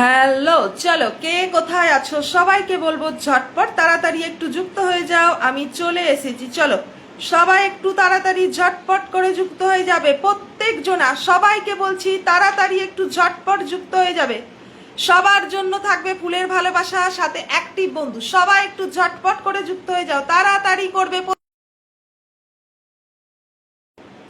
Hello, চলো কে কোথায় আছো সবাইকে বলবো ঝটপট তাড়াতাড়ি একটু যুক্ত হয়ে যাও। আমি চলে এসেছি, চলো সবাই একটু তাড়াতাড়ি ঝটপট করে যুক্ত হয়ে যাবে। প্রত্যেক জনা সবাইকে বলছি তাড়াতাড়ি একটু ঝটপট যুক্ত হয়ে যাবে। সবার জন্য থাকবে ফুলের ভালোবাসা, সাথে অ্যাক্টিভ বন্ধু। সবাই একটু ঝটপট করে যুক্ত হয়ে যাও, তাড়াতাড়ি করবে।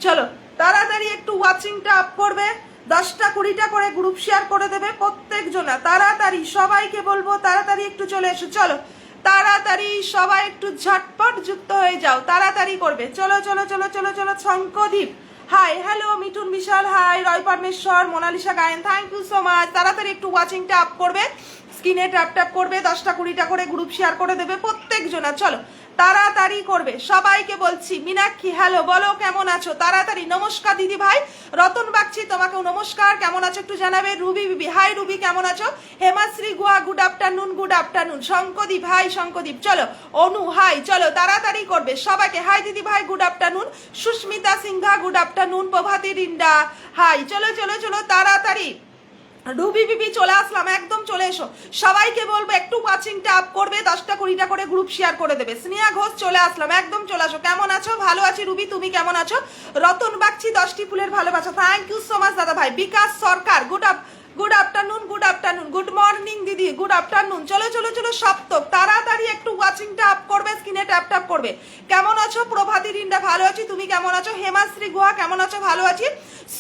চলো তাড়াতাড়ি একটু ওয়াচিংটা আপ করবে, 10টা 20টা করে গ্রুপ শেয়ার করে দেবে প্রত্যেক জনা। তাড়াতাড়ি সবাইকে বলবো তাড়াতাড়ি একটু চলে এসো। চলো তাড়াতাড়ি সবাই একটু ঝটপট যুক্ত হয়ে যাও, তাড়াতাড়ি করবে। চলো চলো চলো চলো চলো। Shankhadip hi, hello Mithun Bishal hi, Roy Parameshwar, Monalisa Gayen thank you so much. তাড়াতাড়ি একটু ওয়াচিংটা আপ করবে, স্ক্রিনে ট্যাপ ট্যাপ করবে, 10টা 20টা করে গ্রুপ শেয়ার করে দেবে প্রত্যেক জনা। চলো তাড়াতাড়ি করবে, সবাইকে বলছি। মীনাক্ষী হ্যালো, বলো কেমন আছো? তাড়াতাড়ি। নমস্কার দিদি ভাই, রতন বাগচি তোমাকেও নমস্কার, কেমন আছো একটু জানাবে। রুবি বিবি হাই, রুবি কেমন আছো? হেমাশ্রী গুয়া good afternoon, good afternoon. Shankhadeep hi, Shankhadeep চলো। অনু হাই, চলো তাড়াতাড়ি করবে সবাইকে। হাই দিদি ভাই, good afternoon. Susmita Sinha good afternoon. Prabhati Rinda hi, চলো চলো চলো তাড়াতাড়ি। রুবি বিবি চলে আসলাম, একদম চলে এসো। সবাইকে বলবো একটু ওয়াচিংটা আপ করবে, 10টা 20টা করে গ্রুপ শেয়ার করে দেবে। স্নেহা ঘোষ চলে আসলাম, একদম চলে আসো। কেমন আছো? ভালো আছি রুবি, তুমি কেমন আছো? রতন বাগচি 10টি ফুলের ভালোবাসা, থ্যাংক ইউ সো মাচ দাদা ভাই। Bikash Sarkar good afternoon, good afternoon, good morning দিদি, গুড আফটারনুন। চলো চলো চলো সপ্তক, তাড়াতাড়ি একটু ওয়াচিংটা আপ করবে, স্ক্রিনে ট্যাপ ট্যাপ করবে। কেমন আছো? প্রভাতী রিন্ডা ভালো আছি, তুমি কেমন আছো? হেমাশ্রী গুহা কেমন আছো? ভালো আছি।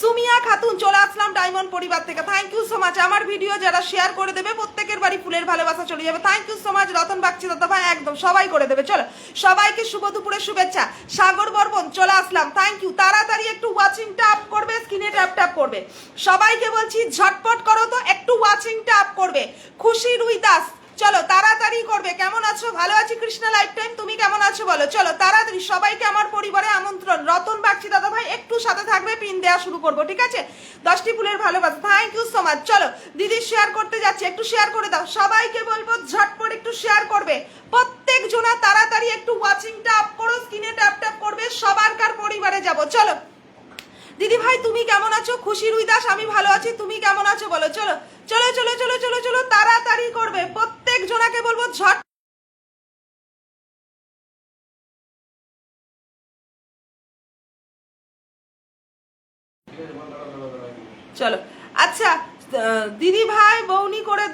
সুমিয়া খাতুন চলে আসলাম ডায়মন্ড পরিবার থেকে, থ্যাংক ইউ সো মাচ। আমার ভিডিও যারা শেয়ার করে দেবে প্রত্যেকের বাড়ি ফুলের ভালোবাসা চলে যাবে, thank you so much. Ratan Bagchi দাদা ভাই একদম সবাই করে দেবে। চলো সবাইকে শুভ দুপুরের শুভেচ্ছা। সাগর বর্মন চলে আসলাম, থ্যাংক ইউ। তাড়াতাড়ি একটু ওয়াচিংটা আপ করবে, স্ক্রিনে ট্যাপ ট্যাপ করবে। সবাইকে বলছি ঝটপট করো তো, একটু ওয়াচিংটা আপ করবে। খুশি রুই দাস চলো তাড়াতাড়ি করবে। কেমন আছো? ভালো আছি কৃষ্ণা লাইফ টাইম, তুমি কেমন আছো বলো? চলো তাড়াতাড়ি সবাইকে আমার পরিবারে আমন্ত্রণ। রতন বাগচি দাদা ভাই একটু সাথে থাকবে, পিন দেওয়া শুরু করবো, ঠিক আছে? 10টি ফুলের ভালোবাসা, থ্যাংক ইউ সো মাচ। চলো দিদি শেয়ার করতে যাচ্ছি, একটু শেয়ার করে দাও। সবাইকে বলবো ঝটপট একটু শেয়ার করবে প্রত্যেক জনা। তাড়াতাড়ি একটু ওয়াচিংটা আপ করো, স্ক্রিনে ট্যাপ ট্যাপ করবে, সবারকার পরিবারে যাব। চলো দিদি ভাই তুমি কেমন আছো? খুশি রুই দাস আমি ভালো আছি, তুমি কেমন আছো বলো? চলো চলো চলো চলো চলো চলো তাড়াতাড়ি করবে প্রত্যেক জনাকে বলবো ঝট। চলো আচ্ছা, দিদি ভাই বৌনি করে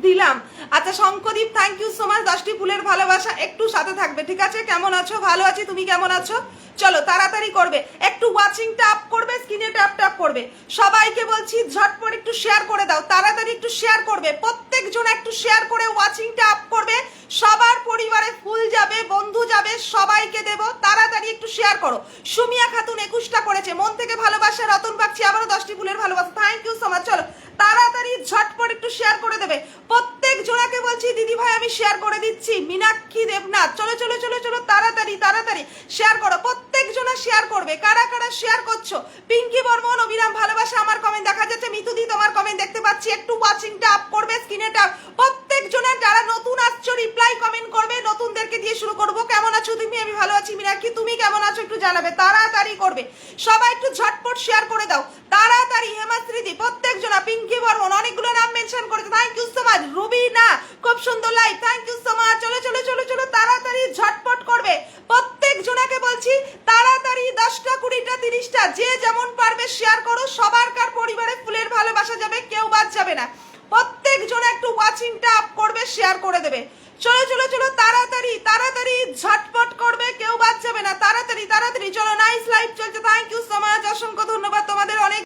দিলাম। আচ্ছা শঙ্কদীপ থ্যাংক ইউ সো মাচ, 10টি ফুলের ভালোবাসা। একটু সাথে থাকবে, ঠিক আছে? কেমন আছো? ভালো আছি, তুমি কেমন আছো? চলো তাড়াতাড়ি করবে, একটু ওয়াচিংটা আপ করবে, স্ক্রিনে ট্যাপ ট্যাপ করবে। সবাইকে বলছি ঝটপট একটু শেয়ার করে দাও, তাড়াতাড়ি একটু শেয়ার করবে প্রত্যেক জন। একটু শেয়ার করে ওয়াচিংটা আপ করবে, সবার পরিবারে ফুল যাবে, বন্ধু যাবে, সবাইকে দেব। তাড়াতাড়ি একটু শেয়ার করো। সুমিয়া খাতুন 21টা করেছে, মন থেকে ভালোবাসা। রতন বাগচি আবারও 10টি ফুলের ভালোবাসা, থ্যাংক ইউ সো মাচ। চলো তাড়াতাড়ি ঝটপট একটু শেয়ার করে দেবে প্রত্যেক জনাকে বলছি। দিদি ভাই আমি শেয়ার করে দিচ্ছি। মীনাক্ষী দেবনাথ চলো চলো চলো চলো তাড়াতাড়ি তাড়াতাড়ি শেয়ার করো, প্রত্যেক জনা শেয়ার করবে। কারা কারা শেয়ার করছো? পিঙ্কি বর্মন অবিরাম ভালোবাসা, আমার কমেন্ট দেখা যাচ্ছে। মিতুদি তোমার কমেন্ট দেখতে পাচ্ছি, একটু ওয়াচিংটা আপ করবে, স্ক্রিনে ট্যাপ। প্রত্যেক জনের যারা নতুন আসছো রিপ্লাই কমেন্ট করবে, নতুনদেরকে দিয়ে শুরু করবো। কেমন আছো তুমি? আমি ভালো আছি। মীনাক্ষী তুমি কেমন আছো একটু জানাবে, তাড়াতাড়ি করবে সবাই, একটু ঝটপট শেয়ার করে দাও তাড়াতাড়ি। হেমাশ্রীদি প্রত্যেক জনা, পিঙ্কি বর্মন অনেকগুলো নাম মেনশন করেছে, thank you so much. Ruby না খুব সুন্দর live, thank you so much. চলো চলো চলো চলো তাড়াতাড়ি ঝটপট করবে প্রত্যেক জনাকে বলছি। তাড়াতাড়ি 10টা 20টা 30টা যে যেমন পারবে শেয়ার করো, সবারকার পরিবারে ফুলের ভালোবাসা যাবে, কেউ বাদ যাবে না। প্রত্যেক জন একটু ওয়াচিংটা আপ করবে, শেয়ার করে দেবে। চলো চলো চলো তাড়াতাড়ি তাড়াতাড়ি ঝটপট করবে, কেউ বাদ যাবে না। তাড়াতাড়ি তাড়াতাড়ি চলো। নাইস লাইভ চলছে, থ্যাংক ইউ সো মাচ, অসংখ্য ধন্যবাদ তোমাদের অনেক।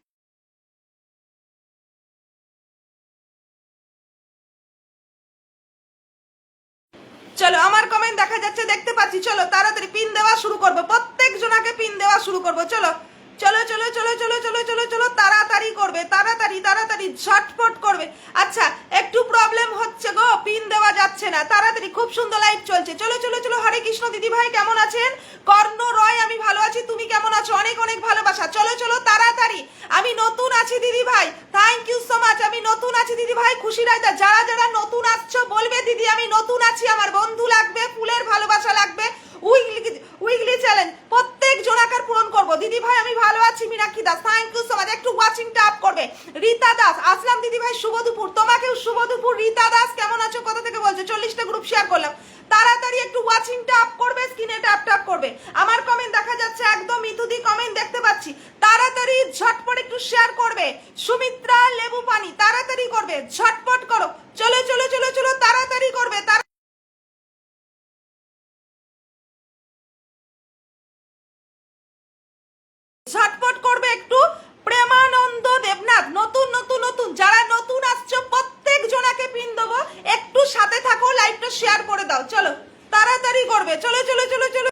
চলো আমার কমেন্ট দেখা যাচ্ছে, দেখতে পাচ্ছি। চলো তাড়াতাড়ি পিন দেওয়া শুরু করবো, প্রত্যেক জনাকে পিন দেওয়া শুরু করবো। চলো চলো চলো চলো চলো চলো চলো চলো তাড়াতাড়ি করবে, তাড়াতাড়ি তাড়াতাড়ি ঝটপট করবে। আচ্ছা একটু প্রবলেম হচ্ছে গো, পিন দেওয়া যাচ্ছে না। তাড়াতাড়ি, খুব সুন্দর লাইভ চলছে। চলো চলো চলো। হরে কৃষ্ণ দিদি ভাই কেমন আছেন? কর্ণ রয় আমি ভালো আছি, তুমি কেমন আছো? অনেক অনেক ভালোবাসা। চলো চলো তাড়াতাড়ি। আমি নতুন আছি দিদি ভাই, থ্যাংক ইউ সো মাচ। আমি নতুন আছি দিদি ভাই, খুশি রায়তা। যারা যারা নতুন আসছো বলবে দিদি আমি নতুন আছি, আমার বন্ধু লাগবে, ফুলের ভালোবাসা লাগবে, উইকলি চ্যালেঞ্জ প্রত্যেক জনাকার পূরণ করবো। দিদি ভাই আমি ভালো আছি। Meenakshi Das thank you so much. একটু ওয়াচিংটা আপ করবে। রীতা দাস, আসলাম দিদি ভাই শুভ দুপুর, তোমাকেও শুভ দুপুর। রীতা দাস কেমন আছো, কোথা থেকে বলছো? 40টা গ্রুপ শেয়ার করলাম, তাড়াতাড়ি একটু ওয়াচিংটা আপ করবে, স্ক্রিনে ট্যাপ ট্যাপ করবে। আমার কমেন্ট দেখা যাচ্ছে একদম, মিথুদি কমেন্ট দেখতে পাচ্ছি, তাড়াতাড়ি ঝটপট একটু শেয়ার করবে। সুমিত্রা লেবু পানি তাড়াতাড়ি করবে, ঝটপট করো, চলো চলো চলো চলো, তাড়াতাড়ি করবে, ঝটপট করবে একটু। প্রেমানন্দ দেবনাথ, নতুন নতুন নতুন যারা নতুন আসছো প্রত্যেক জনাকে পিন দেবো, একটু সাথে থাকো, লাইভটা শেয়ার করে দাও, চলো তাড়াতাড়ি করবে, চলো চলো চলো চলো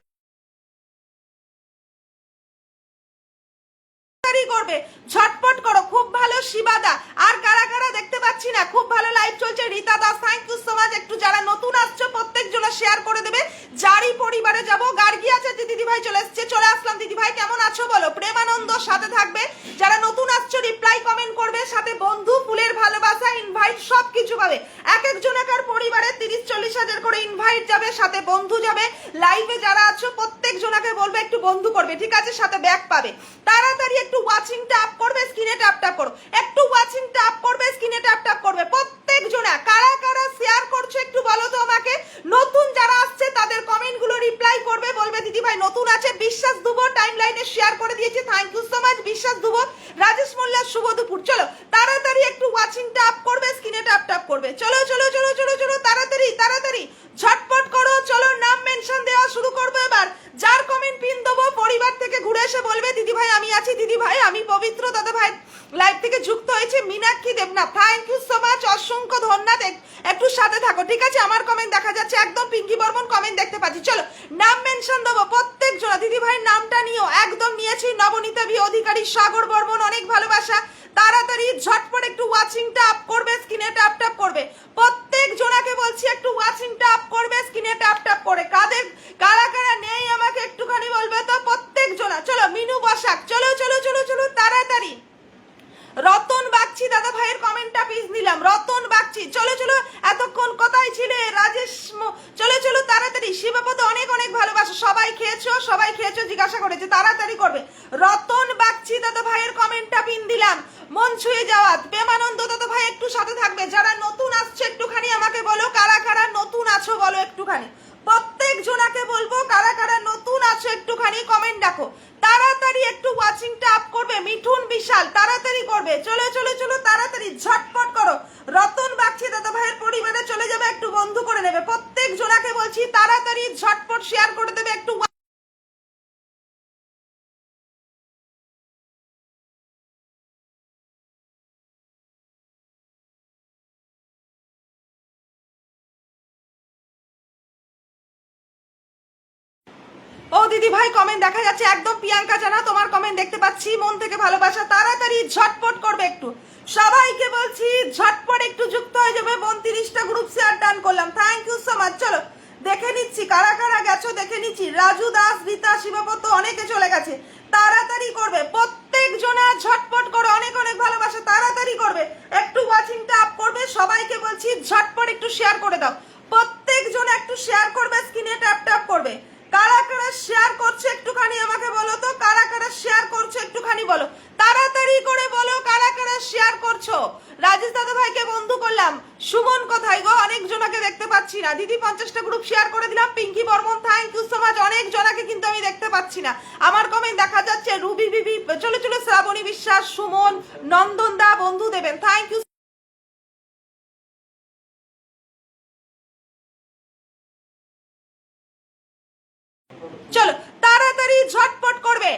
করবে, ঝটপট করো, খুব ভালো শিবাদা। আর কারা কারা দেখতে পাচ্ছি না, খুব ভালো লাইভ চলছে। Rita Das thank you so much. একটু যারা নতুন আসছো প্রত্যেক জনা শেয়ার করে দেবে। যারই পরিবারে যাব, গার্গী আছে দিদি ভাই চলে এসছে, চলে আসলাম দিদি ভাই, কেমন আছো বলো। প্রেমানন্দ সাথে থাকবে, যারা নতুন আসছো রিপ্লাই কমেন্ট করবে, সাথে বন্ধু ফুলের ভালোবাসা ইনভাইট সব কিছু পাবে। এক একজনাকার পরিবারে 30-40 হাজার করে ইনভাইট যাবে, সাথে বন্ধু যাবে। লাইভে যারা আছো প্রত্যেক জনাকে বলবে একটু বন্ধু করবে, ঠিক আছে, সাথে ব্যাগ পাবে। তাড়াতাড়ি একটু ওয়াচিং ট্যাপ করবে, স্ক্রিনে ট্যাপ ট্যাপ করো, একটু ওয়াচিং ট্যাপ করবে, স্ক্রিনে ট্যাপ ট্যাপ করবে প্রত্যেক জনা। কারা কারা শেয়ার করছো একটু বলো তো আমাকে। নতুন যারা আসছে তাদের কমেন্ট গুলো রিপ্লাই করবে, বলবে দিদি ভাই নতুন আছে। বিশ্বাস দুবো টাইম লাইনে শেয়ার করে দিয়েছে, থ্যাংক ইউ সো মাচ বিশ্বাস দুবো। রাজেশ মোল্লা শুভ দুপুর, চলো তাড়াতাড়ি একটু ওয়াচিং ট্যাপ করবে, স্ক্রিনে ট্যাপ ট্যাপ করবে, চলো চলো চলো চলো চলো, তাড়াতাড়ি তাড়াতাড়ি ঝটপট করো, চলো নাম মেনশন দেওয়া শুরু করবো এবার। যার কমেন্ট পিন দেবো পরিবার থেকে ঘুরে এসে বলবে দিদি ভাই আমি আছি, দিদি ভাই আমি পবিত্র দাদা ভাই লাইভ থেকে যুক্ত হয়েছে। Meenakshi Debnath thank you so much, অসংখ্য ধন্যবাদ, একটু সাথে থাকো, ঠিক আছে। আমার কমেন্ট দেখা যাচ্ছে একদম, পিঙ্কি বর্মন কমেন্ট দেখতে পাচ্ছি, চলো নাম মেনশন দেবো প্রত্যেক জনা। দিদি ভাই নামটা নিও, একদম নিয়েছি। নবনীতা বি অধিকারী, সাগর বর্মন অনেক ভালোবাসা। তাড়াতাড়ি ঝটপট একটু ওয়াচিংটা আপ করবে, স্ক্রিনে ট্যাপ ট্যাপ করবে প্রত্যেক জনাকে বলছি, একটু ওয়াচিংটা আপ করবে, স্ক্রিনে ট্যাপ ট্যাপ করে। কাদের কারা কারা নেই আমাকে একটুখানি বলবে তো প্রত্যেক জনা। চলো মিনু বসাক, চলো চলো চলো চলো তাড়াতাড়ি। রতন বাগচি দাদা ভাইয়ের কমেন্টটা পিস নিলাম, রতন বাগচি চলো চলো, এতক্ষণ কোথায় ছিলে রাজেশ, চলো চলো তাড়াতাড়ি। শিবপদ অনেক অনেক ভালোবাসা, সবাই খেয়েছো জিজ্ঞাসা করেছে, তাড়াতাড়ি করবে। রতন বাগচি দাদা ভাইয়ের কমেন্টটা পিন দিলাম। মন ছুঁয়ে যাওয়া প্রেমানন্দ দাদা ভাই একটু সাথে থাকবে। যারা নতুন আসছে একটুখানি আমাকে বলো কারা কারা নতুন আছো, বলো একটুখানি প্রত্যেক জনাকে বলবো কারা কারা নতুন আছো, একটুখানি কমেন্ট দেখো। তাড়াতাড়ি একটু ওয়াচিংটা আপ করবে। মিঠুন বিশাল তাড়াতাড়ি করবে, চলো চলো চলো তাড়াতাড়ি ঝটপট করো। রতন বাগচি দাদা ভাইয়ের পরিবারে চলে যাবে, একটু বন্ধু করে নেবে প্রত্যেক জনাকে বলছি, তাড়াতাড়ি ঝটপট শেয়ার করে দেবে একটু। ও দিদি ভাই কমেন্ট দেখা যাচ্ছে একদম, প্রিয়াঙ্কা জানা তোমার কমেন্ট দেখতে পাচ্ছি, মন থেকে ভালোবাসা। তাড়াতাড়ি ঝটপট করবে একটু, সবাইকে বলছি ঝটপট একটু যুক্ত হয়ে যাবে। 32টা গ্রুপ শেয়ার ডান করলাম, থ্যাংক ইউ সো মাচ। চলো দেখে নিচ্ছি কারা কারা গেছো, দেখে নিচ্ছি। রাজু দাস, রীতা, শিবপত অনেকে চলে গেছে, তাড়াতাড়ি করবে প্রত্যেক জনা, ঝটপট করো, অনেক অনেক ভালোবাসা, তাড়াতাড়ি করবে একটু ওয়াচিংটা আপ করবে। সবাইকে বলছি ঝটপট একটু শেয়ার করে দাও, প্রত্যেক জন একটু শেয়ার করবে, স্ক্রিনে ট্যাপ ট্যাপ করবে। কারা কারা শেয়ার করছে একটুখানি আমাকে বলো তো, কারা কারা শেয়ার করছো একটুখানি বলো, তাড়াতাড়ি করে বলো কারা কারা শেয়ার করছো। রাজেশ দাদা ভাইকে বন্ধু করলাম, সুমন কোথায় গো, অনেক জনাকে দেখতে পাচ্ছি না। দিদি 50টা গ্রুপ শেয়ার করে দিলাম। Pinky Barman thank you so much, অনেক জনাকে কিন্তু আমি দেখতে পাচ্ছি না। আমার কমেন্ট দেখা যাচ্ছে রুবি বিবি, চলো চলো, শ্রাবণী বিশ্বাস, সুমন, নন্দন দা বন্ধু দেবেন, থ্যাংক ইউ। চলো তাড়াতাড়ি ঝটপট করবে।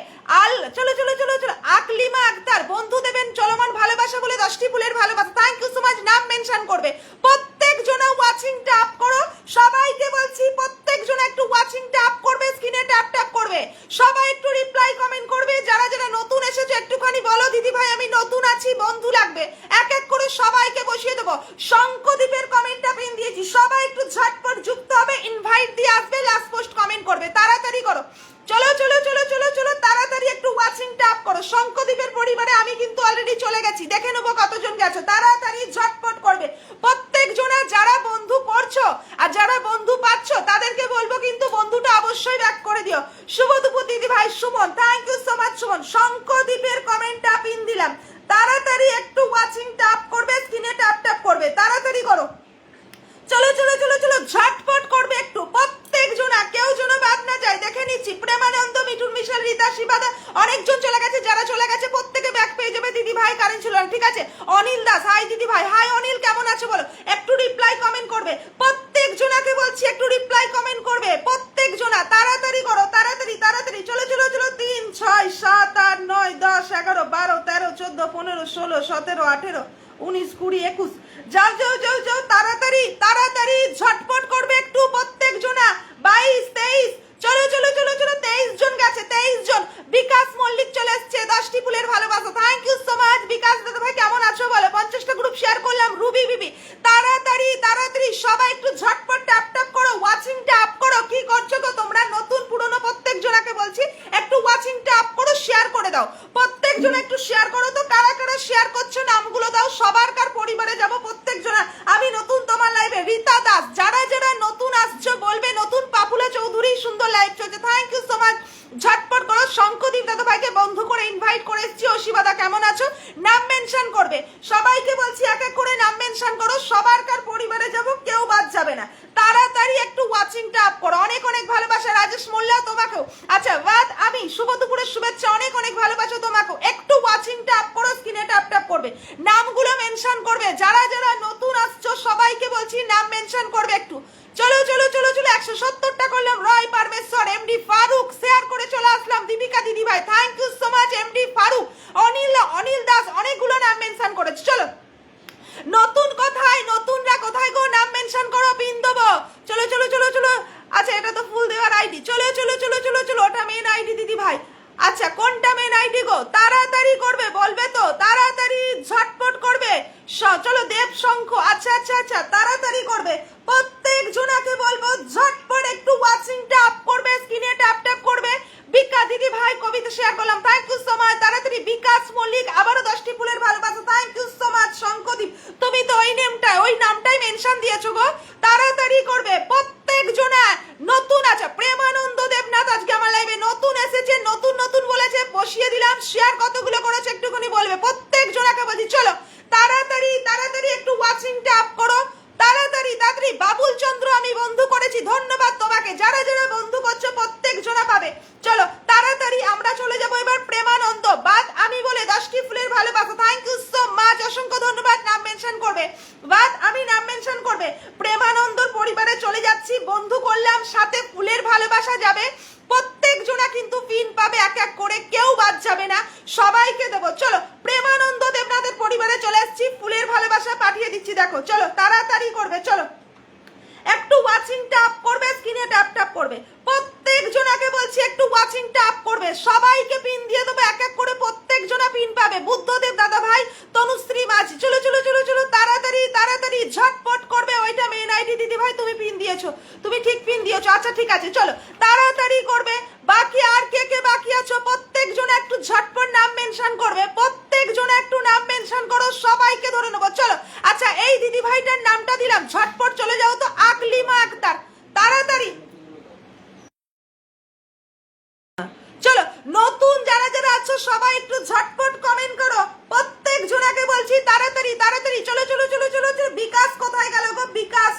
চলো চলো চলো চলো, আকলিমা আক্তার বন্ধু দেবেন, চলমান ভালোবাসা বলে 10টি ফুলের ভালোবাসা, থ্যাংক ইউ সো মাচ। নাম মেনশন করবে প্রত্যেক জনা, ওয়াচিংটা আপ করো। সবাইকে বলছি প্রত্যেক জনা একটু ওয়াচিংটা আপ করবে, স্ক্রিনে ট্যাপ ট্যাপ করবে। সবাই একটু রিপ্লাই কমেন্ট করবে। যারা যারা নতুন এসেছে একটুখানি বলো দিদি ভাই আমি নতুন আছি, বন্ধু লাগবে। এক এক করে সবাইকে বসিয়ে দেবো। শঙ্কদীপের কমেন্টটা পিন দিয়েছি, সবাই একটু ঝটপট যুক্ত হবে, ইনভাইট দিয়ে আসবে, লাস্ট পোস্ট কমেন্ট করবে, তাড়াতাড়ি করো। চলো চলো চলো চলো চলো তাড়াতাড়ি একটু ওয়াচিংটা আপ করো। শঙ্কদীপের পরিবারে আমি কিন্তু অলরেডি চলে গেছি, দেখে নেবো কতজন গেছো, তাড়াতাড়ি ঝটপট করবে প্রত্যেক জনা। যারা বন্ধু করছো আর যারা বন্ধু পাচ্ছ তাদেরকে বলবো কিন্তু বন্ধুটা অবশ্যই ব্যাক করে দিও। শুভ দুপুর দিদি ভাই Suman, thank you so much Suman. শঙ্কদীপের কমেন্টটা পিন দিলাম, তাড়াতাড়ি একটু আছো বলো, একটু রিপ্লাই কমেন্ট করবে, প্রত্যেক জনাকে বলছি একটু রিপ্লাই কমেন্ট করবে, প্রত্যেক জনা তাড়াতাড়ি করো, তাড়াতাড়ি তাড়াতাড়ি, চলো চলো চলো, 3 6 7 8 9 10 11 12 13 14 15 16 17 18 19 20 21, যাও যাও যাও যাও, তাড়াতাড়ি তাড়াতাড়ি ঝটপট করবে একটু প্রত্যেক জনা, 22 23, চলো চলো চলো চলো, 23 জন গেছে, 23 জন। বিকাশ মল্লিক চলে এসছে, 10টি ফুলের ভালোবাসা, থ্যাংক ইউ সো মাচ বিকাশ দাদা ভাই, কেমন আছো বলো, 50টা গ্রুপ শেয়ার করলাম, রুবি বিবি, তাড়াতাড়ি তাড়াতাড়ি সবাই একটু ঝটপট ট্যাপ ট্যাপ করো, ওয়াচিংটা আপ করো, কি করছো গো তোমরা, নতুন পুরনো প্রত্যেক জনাকে বলছি একটু ওয়াচিংটা আপ করো, শেয়ার করে দাও, প্রত্যেক জন একটু শেয়ার করো তো, কারা কারা শেয়ার করছো নামগুলো দাও, সবার কার পরিবারে যাব প্রত্যেক জনা, আমি নতুন তোমার লাইভে, রীতা দাস, যারা যারা নতুন আসছো বলবে নতুন, পাপুলা চৌধুরী, সুন্দর লাইভ চলছে, থ্যাংক ইউ সো মাচ, ঝটপট করো, শঙ্কদীপ দাদা ভাইকে বন্ধু করে ইনভাইট করে এসেছি, অশিবাদা কেমন আছো, নাম মেনশন করবে, সবাইকে বলছি এক এক করে নাম মেনশন করো, সবার কার পরিবারে যাব কেউ বাদ যাবে না, তাড়াতাড়ি একটু ওয়াচিংটা আপ করো, অনেক অনেক ভালোবাসা, রাজেশ মোল্লা তোমাকেও, আচ্ছা বাদ আমি শুভ দুপুরের শুভেচ্ছা, অনেক অনেক ভালোবাসা তোমাকেও, একটু ওয়াচিংটা আপ করো, স্ক্রিনে ট্যাপ ট্যাপ করবে, নামগুলো মেনশন করবে, যারা যারা নতুন আসছো সবাইকে বলছি নাম মেনশন করবে একটু, চলো চলো চলো চলো, 170টা করলাম, রয় পারমেশ্বর, এমডি ফারুক শেয়ার করে চলে আসলাম, দীপিকা দিদি ভাই thank you so much, MD Faruk, Anil Anil Das, অনেকগুলো নাম মেনশন করেছে, চলো নতুন কোথায়, নতুনরা কোথায় গো, নাম মেনশন করো, পিন দেবো, চলো চলো চলো চলো, আচ্ছা এটা তো ফুল দেওয়ার আইডি, চলো চলো চলো চলো চলো, ওটা মেন আইডি দিদি ভাই, আচ্ছা কোনটা মেন আইডি গো, তাড়াতাড়ি করবে বলবে তো, তাড়াতাড়ি ঝটপট করবে, চলো দেব শঙ্খ, আচ্ছা আচ্ছা আচ্ছা, তাড়াতাড়ি করবে, প্রত্যেক জনাকে বলবো ঝটপট একটু ওয়াচিংটা আপ করবে, স্ক্রিনে ট্যাপ ট্যাপ করবে, বিকা দিদি ভাই কবিতা শেয়ার করলাম, থ্যাংক ইউ সো মাচ, তাড়াতাড়ি বিকাশ মল্লিক, আবারও 10টি ফুলের ভালোবাসা, থ্যাংক ইউ সো মাচ, শঙ্কদীপ তুমি তো ওই নামটাই মেনশন দিয়েছো গো, তাড়াতাড়ি করবে প্রত্যেক জনা, নতুন আছে প্রেমানন্দ দেবনাথ আজকে আমার লাইভে নতুন এসেছে, নতুন নতুন বলেছে, বসিয়ে দিলাম, শেয়ার কতগুলো করেছে একটুখানি বলবে, প্রত্যেক জনাকে বলছি চলো তাড়াতাড়ি তাড়াতাড়ি একটু ওয়াচিংটা আপ করো, তাড়াতাড়ি তাড়াতাড়ি, বাবুল চন্দ্র আমি বন্ধু করেছি, ধন্যবাদ তোমাকে, যারা যারা বন্ধু করছো প্রত্যেক জনা পাবে, চলো তাড়াতাড়ি আমরা চলে যাবো এবার প্রেমানন্দ, বাদ আমি বলে 10টি ফুলের ভালোবাসা, থ্যাংক ইউ সো মাচ, অসংখ্য ধন্যবাদ, নাম মেনশন করবে, বাদ আমি নাম মেনশন করবে, প্রেমানন্দর পরিবারে চলে যাচ্ছি, বন্ধু করলাম, সাথে ফুলের ভালোবাসা যাবে, প্রত্যেক জনা কিন্তু পিন পাবে এক এক করে, কেউ বাদ যাবে না, সবাইকে দেবো, চলো প্রেমানন্দ দেবনাথের পরিবারে চলে আসছি, ফুলের ভালোবাসা পাঠিয়ে দিচ্ছি, দেখো চলো তাড়াতাড়ি করবে, চলো একটু ওয়াচিংটা আপ করবে, স্ক্রিনে ট্যাপ ট্যাপ করবে, প্রত্যেক জনাকে বলছি একটু ওয়াচিংটা আপ করবে, সবাইকে পিন দিয়ে দেবো এক এক করে, প্রত্যেক জনা পিন পাবে, বুদ্ধদেব দাদা ভাই, তনুশ্রী মাঝি, চলো চলো চলো চলো, তাড়াতাড়ি তাড়াতাড়ি ঝটপট করবে, ওইটা মেন আইডি দিদি ভাই তুমি পিন দিয়েছো, তুমি ঠিক পিন দিয়েছো, আচ্ছা ঠিক আছে, চলো তাড়াতাড়ি করবে, বাকি আর কে কে বাকি আছো প্রত্যেক জনা একটু ঝটপট নাম মেনশন করবে, প্রত্যেক জনা একটু নাম মেনশন করো, সবাইকে ধরে নেবো, চলো আচ্ছা এই দিদি ভাইটার নামটা দিলাম, ঝটপট চলে যাও তো, আকলিমা আক্তার, তাড়াতাড়ি চলো, নতুন যারা যারা আছো সবাই একটু ঝটপট কমেন্ট করো, প্রত্যেক জনাকে বলছি তাড়াতাড়ি তাড়াতাড়ি, চলো চলো চলো চলো চলো, বিকাশ কোথায় গেল গো, বিকাশ,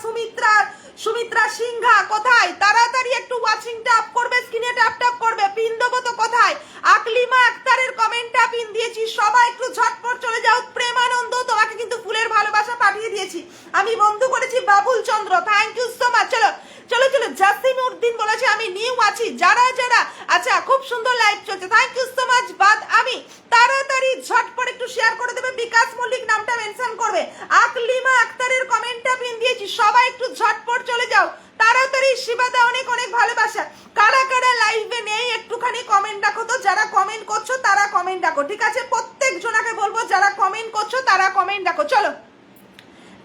সুমিত্রা সিংহা কোথায়, তাড়াতাড়ি একটু ওয়াচিংটা আপ করবে, স্ক্রিনে ট্যাপ ট্যাপ করবে, পিন দেবো তো কোথায়, আকলিমা আক্তারের কমেন্টটা পিন দিয়েছি, সবাই একটু ঝটপট চলে যাও, প্রেমানন্দ তোমাকে কিন্তু ফুলের ভালোবাসা পাঠিয়ে দিয়েছি, আমি বন্ধু করেছি, বাবুল চন্দ্র থ্যাংক ইউ সো মাচ, চলো চলো চলো, জাসিম উদ্দিন বলেছে আমি নিউ আছি, যারা যারা, আচ্ছা খুব সুন্দর লাইভ চলছে, থ্যাংক ইউ সো মাচ, বাদ আমি, তাড়াতাড়ি ঝটপট একটু শেয়ার করে দেবে, বিকাশ মল্লিক নামটা মেনশন করবে, আকলিমা আক্তারের কমেন্টটা পিন দিয়েছি, সবাই একটু ঝটপট চলে যাও তাড়াতাড়ি, শিবাদা অনেক অনেক ভালোবাসা, কারা কারা লাইভে নেই একটুখানি কমেন্ট রাখো তো, যারা কমেন্ট করছো তারা কমেন্ট রাখো, ঠিক আছে, প্রত্যেক জনাকে বলবো যারা কমেন্ট করছো তারা কমেন্ট রাখো, চলো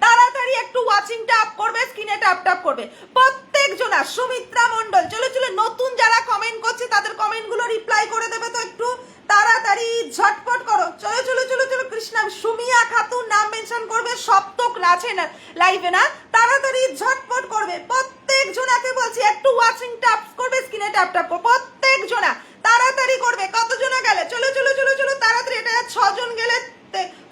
তাড়াতাড়ি একটু ওয়াচিংটা আপ করবে, স্ক্রিনে ট্যাপ ট্যাপ করবে, প্রত্যেক জনা, সুমিত্রা মন্ডল, চলো চলো, নতুন যারা কমেন্ট করছে তাদের কমেন্ট গুলো রিপ্লাই করে দেবে তো একটু তাড়াতাড়ি ঝটপট করো, চলো চলো চলো চলো, কৃষ্ণা, সুমিয়া খাতুন নাম মেনশন করবে, সপ্তক আছে না লাইভে না, তাড়াতাড়ি ঝটপট করবে, প্রত্যেক জনাকে বলছি একটু ওয়াচিংটা আপ করবে, স্ক্রিনে ট্যাপ ট্যাপ করবে, প্রত্যেক জনা তাড়াতাড়ি করবে, কত জনা গেলে, চলো চলো চলো চলো, তাড়াতাড়ি, এটা 6 জন গেলে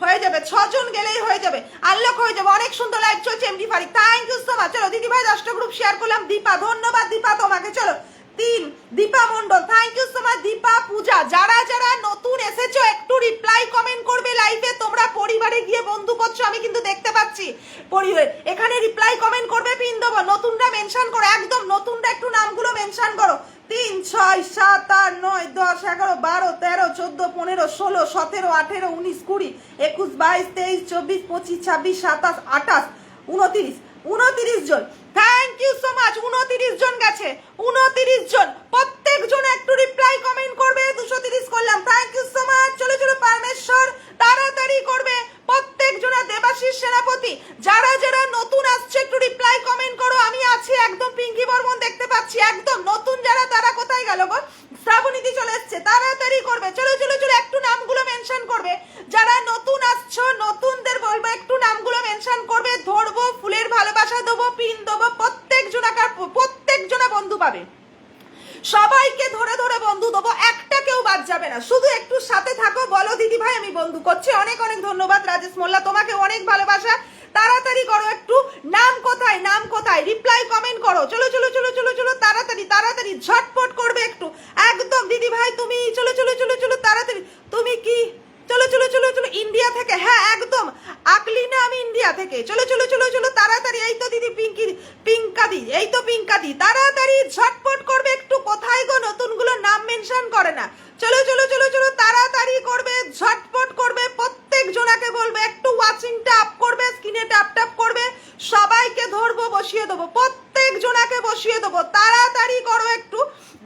হয়ে যাবে, 6 জন গেলেই হয়ে যাবে, আনলক হয়ে যাবে, অনেক সুন্দর লাইভ চলছে, MD Farik thank you so much, চলো দিদি ভাই 10টা গ্রুপ শেয়ার করলাম, দীপা ধন্যবাদ, দীপা তোমাকে, চলো 3 Dipa Mondal, thank you so much. Dipa, Puja, যারা যারা নতুন এসেছো একটু রিপ্লাই কমেন্ট করবে লাইভে। তোমরা পরিবারে গিয়ে বন্ধু করছো আমি কিন্তু দেখতে পাচ্ছি। পরিবার এখানে রিপ্লাই কমেন্ট করবে, পিন দেবো। নতুনরা মেনশন করো, একদম নতুনরা একটু নামগুলো মেনশন করো। 3 6 7 8 9 10 11 12 13 14 15 16 17 18 19 20 21 22 23 24 25 26 27 28 29 29 জন। Thank you so much. 29 জন গেছে, 29 জন। প্রত্যেকজন একটু রিপ্লাই কমেন্ট করবে। 230 করলাম, থ্যাংক ইউ সো মাচ। চলো চলো পারমেশ্বর, তাড়াতাড়ি করবে প্রত্যেকজনা। দেবাশিস সেনাপতি, যারা যারা নতুন আসছে একটু রিপ্লাই কমেন্ট করো। আমি আছি একদম। পিঙ্কি বর্মন দেখতে পাচ্ছি একদম। নতুন যারা তারা কোথায় গেল গো? শ্রাবণীতি চলে এসছে, তাড়াতাড়ি করবে। চলো চলো চলো একটু নামগুলো মেনশন করবে। যারা নতুন আসছো নতুনদের বলবো একটু নামগুলো মেনশন করবে। ধরবো, ফুলের ভালোবাসা দেবো, পিন দেবো। প্রত্যেকজনা বন্ধু পাবে, সবাইকে ধরে ধরে বন্ধু দেবো, একটা কেউ বাদ যাবে না। শুধু একটু সাথে থাকো, বলো দিদি ভাই আমি বন্ধু করছি। অনেক অনেক ধন্যবাদ রাজেশ মোল্লা, তোমাকে অনেক ভালোবাসা। তাড়াতাড়ি করো একটু। নাম কোথায়, নাম কোথায়, রিপ্লাই কমেন্ট করো। চলো চলো চলো চলো চলো তাড়াতাড়ি তাড়াতাড়ি ঝটপট করবে একটু। একদম দিদি ভাই তুমি চলো চলো চলো চলো তাড়াতাড়ি। তুমি কি চলো চলো চলো চলো ইন্ডিয়া থেকে? হ্যাঁ একদম আকলিনা, আমি ইন্ডিয়া থেকে। চলো চলো চলো চলো তাড়াতাড়ি। এই তো দিদি পিঙ্কাদি, এই তো পিঙ্কাদি, তাড়াতাড়ি ঝটপট করবে একটু। কোথায় গো নতুনগুলো নাম মেনশন করে না? চলো চলো চলো চলো তাড়াতাড়ি করবে, ঝটপট করবে। প্রত্যেক জনাকে বলবে একটু ওয়াচিংটা আপ করবে, স্ক্রিনে ট্যাপ ট্যাপ করবে। সবাইকে ধরবো, বসিয়ে দেবো, প্রত্যেক জনাকে বসিয়ে দেবো। তাড়াতাড়ি করো একটু,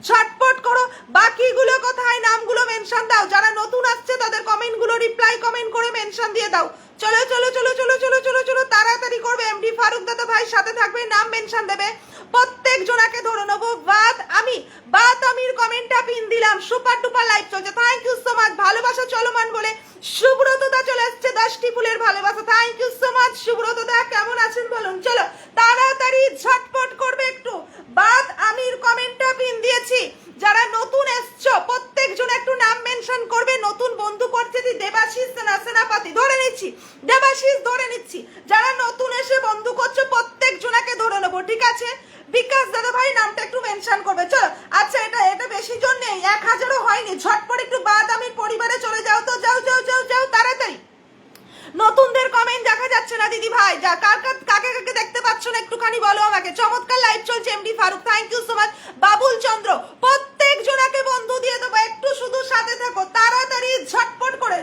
ঝটপট করো। বাকিগুলো কোথায়? নামগুলো মেনশন দাও। যারা নতুন আসছে তাদের কমেন্টগুলো রিপ্লাই কমেন্ট করে মেনশন দিয়ে দাও। চলো চলো চলো চলো চলো চলো চলো তাড়াতাড়ি করবে। এমডি ফারুক দাদা ভাই সাথে থাকবে, নাম মেনশন দেবে। প্রত্যেক জনাকে ধরে নেবো। বাত আমির কমেন্টটা পিন দিলাম। সুপার ডুপার লাইভ চলছে, থ্যাংক ইউ সো মাচ। ভালোবাসা চলমান বলে সুব্রত দা চলে আসছে, 10টি ফুলের ভালোবাসা, thank you so much. Subrata দা কেমন আছেন বলুন। চলো তাড়াতাড়ি ঝটপট করবে একটু। বাত আমির কমেন্টটা পিন দিয়েছি। যারা নতুন এসছো প্রত্যেকজন একটু নাম মেনশন করবে। নতুন বন্ধু করছে দেবাশিস সেনাপতি, ধরে নিচ্ছি দেবাশিস, ধরে নিচ্ছি। যারা নতুন এসে বন্ধু করছো প্রত্যেক জনাকে ধরে নেবো, ঠিক আছে? বিকাশ দাদা ভাই নামটা একটু মেনশন করবে। চলো আচ্ছা, এটা বেশি জন নেই, 1000ও হয়নি। ঝটপট একটু বাদ আমির পরিবারে চলে যাও তো, যাও যাও যাও যাও তাড়াতাড়ি। নতুনদের কমেন্ট দেখা যাচ্ছে না দিদি ভাই, যা কাকে কাকে দেখতে পাচ্ছ না একটুখানি বলো আমাকে। চমৎকার লাইভ চলছে। MD Faruk, thank you so much. Babul Chandra, প্রত্যেক জনাকে বন্ধু দিয়ে দেবো। একটু শুধু সাথে থাকো, তাড়াতাড়ি ঝটপট করে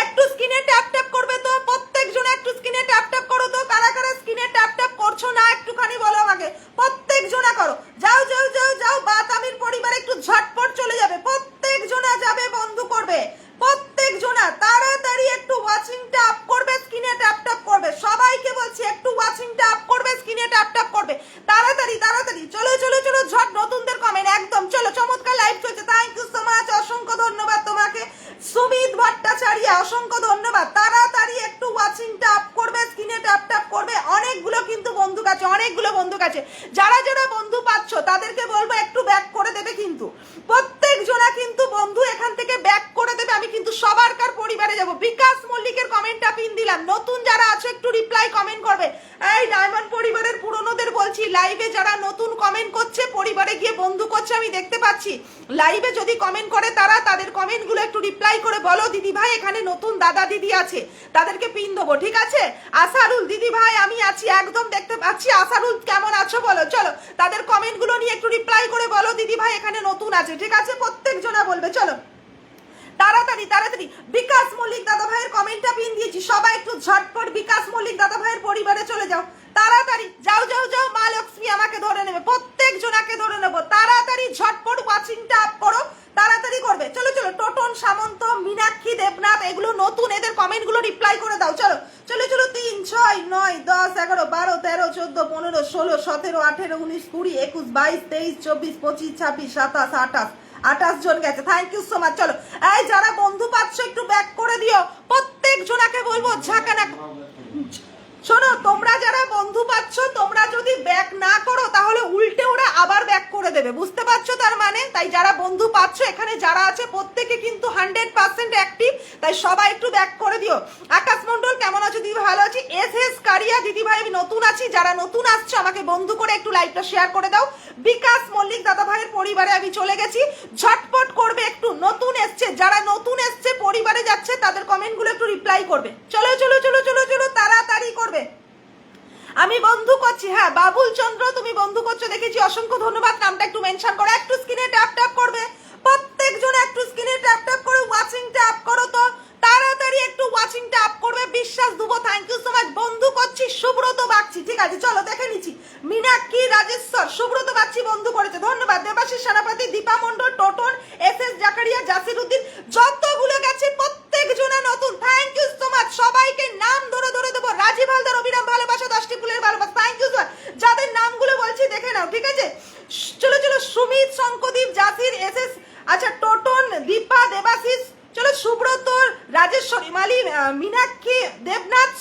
একটু স্ক্রিনে ট্যাপ ট্যাপ করবে তো। প্রত্যেক জন একটু স্ক্রিনে ট্যাপ ট্যাপ করো তো। কারা কারা স্ক্রিনে ট্যাপ ট্যাপ করছো না একটুখানি বলো আমাকে। প্রত্যেক জনা করো, যাও যাও যাও যাও। বাত আমির পরিবার একটু ঝটপট চলে যাবে। প্রত্যেক জনা যাবে, বন্ধু করবে। প্রত্যেক জনা তাড়াতাড়ি একটু ওয়াচিংটা আপ করবে, স্ক্রিনে ট্যাপ ট্যাপ করবে। সবাইকে বলছি একটু ওয়াচিংটা আপ করবে, স্ক্রিনে ট্যাপ ট্যাপ করবে। তাড়াতাড়ি তাড়াতাড়ি চলো চলো চলো ঝট। নতুনদের কমেন্ট একদম। চলো চমৎকার লাইভ চলছে, থ্যাংক ইউ সো মাচ। অসংখ্য ধন্যবাদ তোমাকে সুমিত ভট্টাচার্য, অসংখ্য ধন্যবাদ। তাড়াতাড়ি একটু ওয়াচিংটা আপ করবে, স্ক্রিনে ট্যাপ ট্যাপ করবে। অনেকগুলো কিন্তু বন্ধু কাছে, অনেকগুলো বন্ধু কাছে। যারা যারা বন্ধু পাচ্ছ তাদেরকে বলবো একটু ব্যাক করে দেবে কিন্তু। প্রত্যেক জনা কিন্তু বন্ধু এখান থেকে ব্যাক করে দেবে। আমি কিন্তু সবার কার পরিবারে যাব। বিকাশ মল্লিকের কমেন্টটা পিন দিলাম। নতুন যারা আছে একটু রিপ্লাই কমেন্ট করবে। এই ডায়মন্ড পরিবারের পুরনোদের বলছি, লাইভে যারা নতুন কমেন্ট করছে পরিবারে গিয়ে বন্ধু করছে আমি দেখতে পাচ্ছি। লাইভে যদি কমেন্ট করে তারা তাদের কমেন্টগুলো একটু রিপ্লাই করে বলো দিদি ভাই এখানে নতুন দাদা দিদি আছে, তাদেরকে পিন দেবো, ঠিক আছে? আসারুল দিদি ভাই আমি আছি, একদম দেখতে পাচ্ছি। আসারুল কেমন আছো বলো। চলো তাদের কমেন্টগুলো নিয়ে একটু রিপ্লাই করে বলো দিদি ভাই এখানে নতুন আছে, ঠিক আছে? প্রত্যেক জনা বলবে। চলো তাড়াতাড়ি তাড়াতাড়ি। বিকাশ মল্লিক দাদা ভাইয়ের কমেন্টটা পিন দিয়েছি। সবাই একটু ঝটপট বিকাশ মল্লিক দাদা ভাইয়ের পরিবারে চলে যাও। তাড়াতাড়ি যাও যাও যাও। মা লক্ষ্মী আমাকে ধরে নেবে, প্রত্যেক জনাকে ধরে নেবো। তাড়াতাড়ি ঝটপট ওয়াচিংটা আপ করো, তাড়াতাড়ি করবে। চলো চলো। টোটন সামন্ত, মীনাক্ষী দেবনাথ, এগুলো নতুন, এদের কমেন্টগুলো রিপ্লাই করে দাও। চলো চলো চলো। 3 6 9 10 11 12 13 14 15 16 17 18 19 20 21 22 23 24 25 26 27 28 জন গেছে, থ্যাংক ইউ সো মাচ। চলো এই যারা বন্ধু পাচ্ছ একটু ব্যাক করে দিও। প্রত্যেক জনাকে বলবো ঝাঁকানা। শোনো, তোমরা যারা বন্ধু পাচ্ছ তোমরা যদি ব্যাক না করো তাহলে উল্টে ওরা আবার ব্যাক করে দেবে, বুঝতে পারছো তার মানে? তাই যারা বন্ধু পাচ্ছ এখানে যারা আছে প্রত্যেকে কিন্তু 100% অ্যাক্টিভ, তাই সবাই একটু ব্যাক করে দিও। আকাশ মন্ডল কেমন আছো দিদি? ভালো আছি। এস এস কারি জাকারিয়া দিদি ভাই আমি নতুন আছি, যারা নতুন আসছে আমাকে বন্ধু করে একটু লাইভটা শেয়ার করে দাও। বিকাশ মল্লিক দাদা ভাইয়ের পরিবারে আমি চলে গেছি, ঝটপট করবে একটু, নতুন এসছে, যারা নতুন এসছে পরিবারে যাচ্ছে তাদের কমেন্টগুলো একটু রিপ্লাই করবে। চলো চলো চলো চলো চলো তাড়াতাড়ি করবে। আমি বন্ধু করছি, হ্যাঁ বাবুল চন্দ্র তুমি বন্ধু করছো দেখেছি, অসংখ্য ধন্যবাদ। নামটা একটু মেনশন করো, একটু স্ক্রিনে ট্যাপ ট্যাপ করবে প্রত্যেকজন, একটু স্ক্রিনে ট্যাপ ট্যাপ করে ওয়াচিংটা আপ করো তো, তাড়াতাড়ি একটু ওয়াচিংটা আপ করবে। বিশ্বাস দুবো, থ্যাংক ইউ সো মাচ। বন্ধু করছি সুব্রত বাগচি, ঠিক আছে চলো দেখে নিচ্ছি। মীনাক্ষী রাজেশ্বর, সুব্রত বাগচি বন্ধু করেছে, ধন্যবাদ। দেবাশিস সেনাপতি, দীপা মন্ডল, টোটন, এস এস জাকারিয়া, জাসির উদ্দিন, যতগুলো গেছে প্রত্যেকজনে নতুন, থ্যাংক ইউ সো মাচ। সবাইকে নাম ধরে ধরে দেবো। রাজীব হালদার, অবিরাম ভালোবাসা, 10টি ফুলের ভালোবাসা, থ্যাংক ইউ সো মাচ। যাদের নামগুলো বলছি দেখে নাও, ঠিক আছে। চলো চলো, সুমিত, শঙ্কদীপ, জাসির, এস এস, আচ্ছা টোটন, দীপা, দেবাশিস, চলো সুব্রত, রাজেশ্বরী, মালি, মীনাক্ষী, দেবনাথ,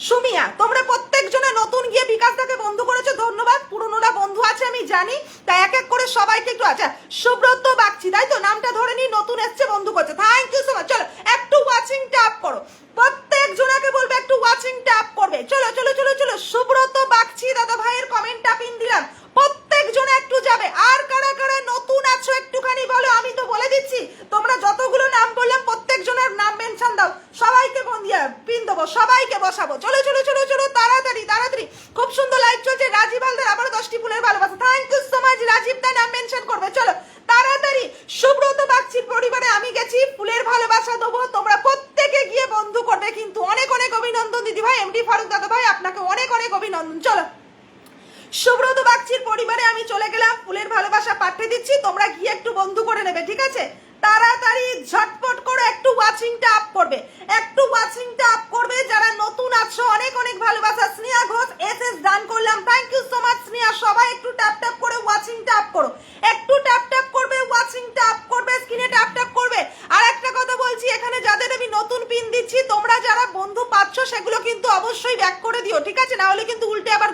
সুমিয়া, তোমরা প্রত্যেকজনে নতুন গিয়ে বিকাশদাকে বন্ধু করেছো, ধন্যবাদ। পুরনোরা বন্ধু আছে আমি জানি, তাই এক এক করে সবাইকে একটু, আচ্ছা সুব্রত বাগচি তাই তো নামটা ধরে নি, নতুন এসছে বন্ধু করছে, থ্যাংক ইউ সো মাচ। চলো একটু ওয়াচিং ট্যাপ করো, প্রত্যেকজনাকে বলবে একটু ওয়াচিং ট্যাপ করবে। চলো চলো চলো চলো, সুব্রত বাগচি দাদা ভাইয়ের কমেন্টটা পিন দিলাম, প্রত্যেকজনে একটু যাবে। আর কারা কারা নতুন আছো একটুখানি বলো, আমি তো বলে দিচ্ছি, তোমরা যতগুলো নাম বললাম প্রত্যেকজনের নাম মেনশন দাও, সবাইকে পিন দেবো, সবাইকে বসাবো। চলো চলো চলো চলো তাড়াতাড়ি তাড়াতাড়ি, খুব সুন্দর লাইভ চলছে। রাজীব হালদার আবারও 10টি ফুলের ভালোবাসা, thank you so much. Rajib দা নাম মেনশন করবে, চলো তাড়াতাড়ি। সুব্রত বাগচির পরিবারে আমি গেছি, ফুলের ভালোবাসা দেবো, তোমরা প্রত্যেকে গিয়ে বন্ধু করবে কিন্তু। অনেক অনেক অভিনন্দন দিদি ভাই, এমডি ফারুক দাদা ভাই আপনাকে অনেক অনেক অভিনন্দন। চলো সুব্রত বাগচির পরিবারে আমি চলে গেলাম, ফুলের ভালোবাসা পাঠিয়ে দিচ্ছি, তোমরা গিয়ে একটু বন্ধু করে নেবে, ঠিক আছে। তাড়াতাড়ি ঝটপট করে একটু ওয়াচিংটা আপ করবে, একটু ওয়াচিংটা আপ করবে। যারা নতুন আছো অনেক অনেক ভালোবাসা। স্নেহা ঘোষ, এস এস দান করলাম, thank you so much Sneha. সবাই একটু ট্যাপ ট্যাপ করে ওয়াচিংটা আপ করো, একটু ট্যাপ ট্যাপ করবে, ওয়াচিংটা আপ করবে, স্ক্রিনে ট্যাপ ট্যাপ করবে। আর একটা কথা বলছি, এখানে যাদের আমি নতুন পিন দিচ্ছি, তোমরা যারা বন্ধু পাচ্ছ সেগুলো কিন্তু অবশ্যই ব্যাক করে দিও, ঠিক আছে, না হলে কিন্তু উল্টে আবার